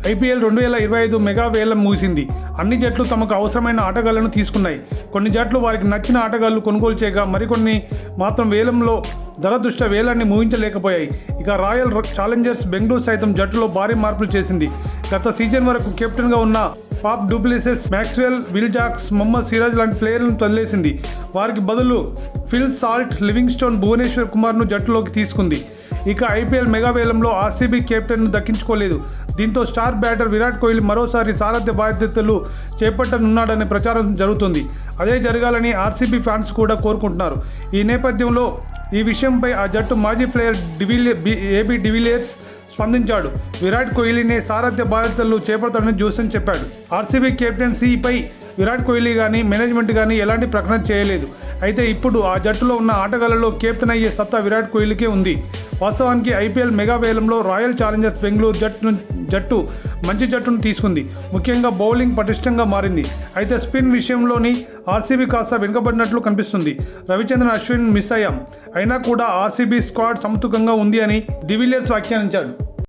IPL 2025 mega వేలం ముగిసింది. అన్ని జట్లు తమకు అవసరమైన ఆటగాళ్లను తీసుకున్నాయి. కొన్ని జట్లు వారికి నచ్చిన ఆటగాళ్లు కొనుగోలు చేయగా మరికొన్ని మాత్రం వేలంలో దురదృష్ట వేలాన్ని ముగించలేకపోయాయి. ఇక రాయల్ ఛాలెంజర్స్ బెంగళూరు సైతం జట్టులో భారీ మార్పులు చేసింది. గత సీజన్ వరకు కెప్టెన్గా ఉన్న Faf du Plessis, Maxwell, Will Jacks, Mohammed Siraj లాంటి ప్లేయర్లను వదిలేసింది. వారికి బదులు ఫిల్ సాల్ట్, లివింగ్స్టోన్, భువనేశ్వర్ కుమార్ను జట్టులోకి తీసుకుంది. ఇక ఐపీఎల్ మెగా వేలంలో ఆర్సీబీ కెప్టెన్ను దక్కించుకోలేదు. దీంతో స్టార్ బ్యాటర్ విరాట్ కోహ్లీ మరోసారి సారథ్య బాధ్యతలు చేపట్టనున్నాడనే ప్రచారం జరుగుతుంది. అదే జరగాలని ఆర్సీబీ ఫ్యాన్స్ కూడా కోరుకుంటున్నారు. ఈ నేపథ్యంలో ఈ విషయంపై ఆ జట్టు మాజీ ప్లేయర్ ఏబీ డివిలియర్స్ స్పందించాడు. విరాట్ కోహ్లీనే సారథ్య బాధ్యతలు చేపడతాడని జోసెన్ చెప్పాడు. ఆర్సీబీ కెప్టెన్సీపై విరాట్ కోహ్లీ కానీ మేనేజ్మెంట్ కానీ ఎలాంటి ప్రకటన చేయలేదు. అయితే ఇప్పుడు ఆ జట్టులో ఉన్న ఆటగాళ్లలో కెప్టెన్ అయ్యే సత్తా విరాట్ కోహ్లీకే ఉంది. వాస్తవానికి ఐపీఎల్ మెగా వేలంలో రాయల్ ఛాలెంజర్స్ బెంగళూరు జట్టు మంచి జట్టును తీసుకుంది. ముఖ్యంగా బౌలింగ్ పటిష్టంగా మారింది. అయితే స్పిన్ విషయంలోని ఆర్సీబీ కాస్త వెనుకబడినట్లు కనిపిస్తుంది. రవిచంద్రన్, అశ్విన్ మిస్ అయ్యాం. అయినా కూడా ఆర్సీబీ స్క్వాడ్ సమతుకంగా ఉంది అని డివిలియర్స్ వ్యాఖ్యానించాడు.